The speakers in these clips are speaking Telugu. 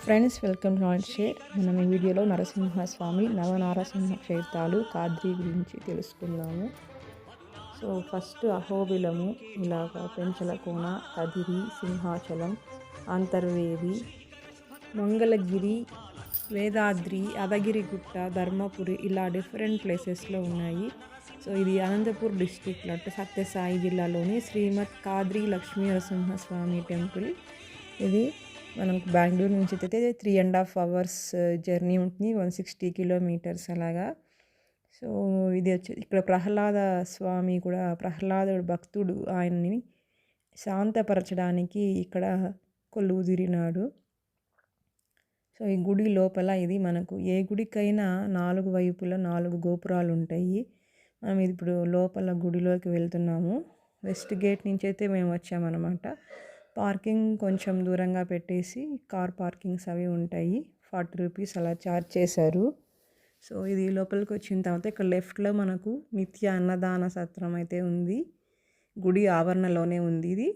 Friends, welcome to all share. మనం ఈ వీడియోలో నరసింహస్వామి నవనారసింహ క్షేత్రాలు కాద్రి గురించి తెలుసుకుందాము. సో ఫస్ట్ అహోబిలము, ఇలాగా పెంచలకోన, కదిరి, సింహాచలం, అంతర్వేది, మంగళగిరి, వేదాద్రి, అదగిరిగుట్ట, ధర్మపురి ఇలా డిఫరెంట్ ప్లేసెస్లో ఉన్నాయి. సో ఇది అనంతపూర్ డిస్టిక్లో అంటే సత్యసాయి జిల్లాలోని శ్రీమద్ కాద్రి లక్ష్మీ నరసింహస్వామి టెంపుల్. ఇది మనకు బెంగళూరు నుంచి అయితే 3.5 hours జర్నీ ఉంటుంది, 160 kilometers అలాగా. సో ఇది వచ్చి ఇక్కడ ప్రహ్లాద స్వామి కూడా, ప్రహ్లాదుడు భక్తుడు, ఆయన్ని శాంతపరచడానికి ఇక్కడ కొలువుదీరినాడు. సో ఈ గుడి లోపల ఇది మనకు ఏ గుడికైనా 4 వైపులా 4 గోపురాలు ఉంటాయి. మనం ఇప్పుడు లోపల గుడిలోకి వెళ్తున్నాము. వెస్ట్ గేట్ నుంచి అయితే మేము వచ్చామన్నమాట. పార్కింగ్ కొంచెం దూరంగా పెట్టేసి కార్ పార్కింగ్స్ అవి ఉంటాయి. 40 రూపీస్ అలా ఛార్జ్ చేశారు. సో ఇది లోపలికి వచ్చిన తర్వాత ఇక్కడ లెఫ్ట్లో మనకు నిత్య అన్నదాన సత్రం అయితే ఉంది. గుడి ఆవరణలోనే ఉంది ఇది.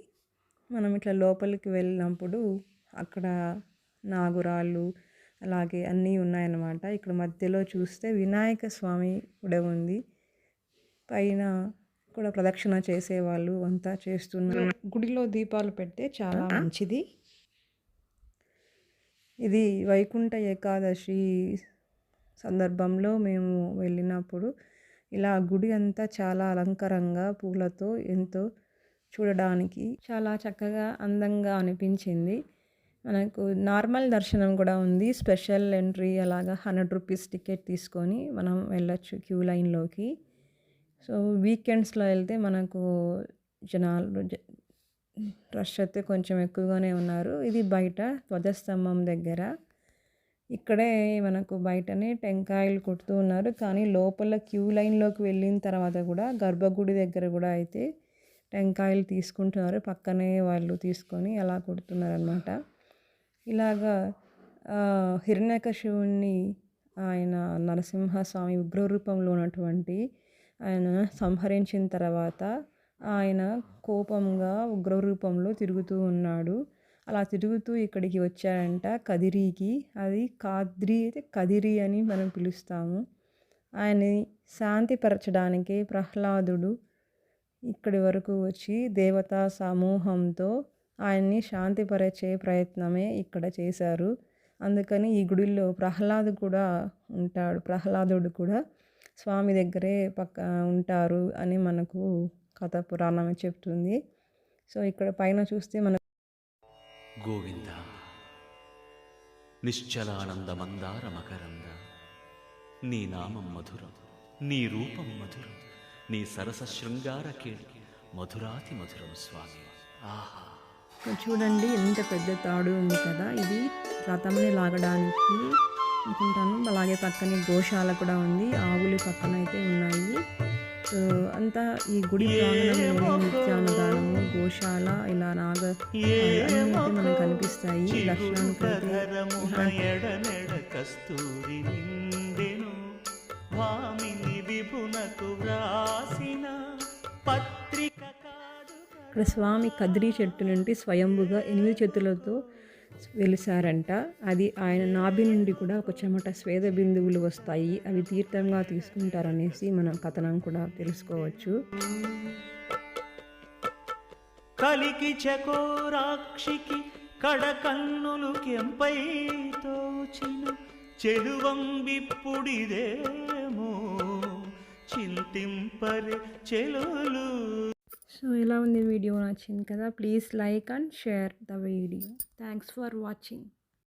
మనం ఇట్లా లోపలికి వెళ్ళినప్పుడు అక్కడ నాగురాళ్ళు అలాగే అన్నీ ఉన్నాయన్నమాట. ఇక్కడ మధ్యలో చూస్తే వినాయక స్వామి కూడా ఉంది. పైన కూడా ప్రదక్షిణ చేసేవాళ్ళు అంతా చేస్తున్నారు. గుడిలో దీపాలు పెడితే చాలా మంచిది. ఇది వైకుంఠ ఏకాదశి సందర్భంలో మేము వెళ్ళినప్పుడు ఇలా గుడి అంతా చాలా అలంకారంగా పూలతో ఎంతో చూడడానికి చాలా చక్కగా అందంగా అనిపించింది. మనకు నార్మల్ దర్శనం కూడా ఉంది. స్పెషల్ ఎంట్రీ అలాగా 100 రూపీస్ టికెట్ తీసుకొని మనం వెళ్ళొచ్చు క్యూ లైన్లోకి. సో వీకెండ్స్లో వెళ్తే మనకు జనాలు రష్ అయితే కొంచెం ఎక్కువగానే ఉన్నారు. ఇది బయట ధ్వజస్తంభం దగ్గర. ఇక్కడే మనకు బయటనే టెంకాయలు కొడుతూ ఉన్నారు. కానీ లోపల క్యూ లైన్లోకి వెళ్ళిన తర్వాత కూడా గర్భగుడి దగ్గర కూడా అయితే టెంకాయలు తీసుకుంటున్నారు. పక్కనే వాళ్ళు తీసుకొని అలా కొడుతున్నారు అన్నమాట. ఇలాగా హిరణ్యకశిపుని, ఆయన నరసింహస్వామి ఉగ్రరూపంలో ఉన్నటువంటి ఆయన సంహరించిన తర్వాత ఆయన కోపంగా ఉగ్రరూపంలో తిరుగుతూ ఉన్నాడు. అలా తిరుగుతూ ఇక్కడికి వచ్చాడంట కదిరికి. అది కాద్రి అయితే కదిరి అని మనం పిలుస్తాము. ఆయన్ని శాంతిపరచడానికి ప్రహ్లాదుడు ఇక్కడి వరకు వచ్చి దేవతా సమూహంతో ఆయన్ని శాంతిపరిచే ప్రయత్నమే ఇక్కడ చేశారు. అందుకని ఈ గుడిలో ప్రహ్లాదుడు కూడా స్వామి దగ్గరే ఉంటారు అని మనకు కథ పురాణం చెప్తుంది. సో ఇక్కడ పైన చూస్తే మనకు గోవింద నిశ్చలానంద మందార మకరంద, నీ నామం మధురం, నీ రూపం మధురం, నీ సరస శృంగార కేళి మధురాతి మధురం స్వామి. ఆహా, చూడండి ఎంత పెద్ద తాడు ఉంది కదా, ఇది రథంని లాగడానికి అనుకుంటాను. అలాగే పక్కనే గోశాల కూడా ఉంది, ఆవులు పక్కన అయితే ఉన్నాయి. సో అంతా ఈ గుడి ప్రాంగణంలో నిత్యాన్నదానము, గోశాల ఇలా అన్నీ అయితే మనకు కనిపిస్తాయి. దర్శనానికి ఇక్కడ స్వామి కద్రి చెట్టు నుండి స్వయంభుగా 8 చేతులతో వెలిసారంట. అది ఆయన నాభి నుండి కూడా ఒక చెమట స్వేద బిందువులు వస్తాయి, అవి తీర్థంగా తీసుకుంటారనేసి మనం కథనం కూడా తెలుసుకోవచ్చు. కలికి చకోరాక్షికి కడకన్నులు కెంపై తోచిన చెలువంబిప్పుడిదేమో చింతింపరే చెలులు. సో ఇలా ఉంది వీడియో, నచ్చింది కదా, please like and share the video. Thanks for watching.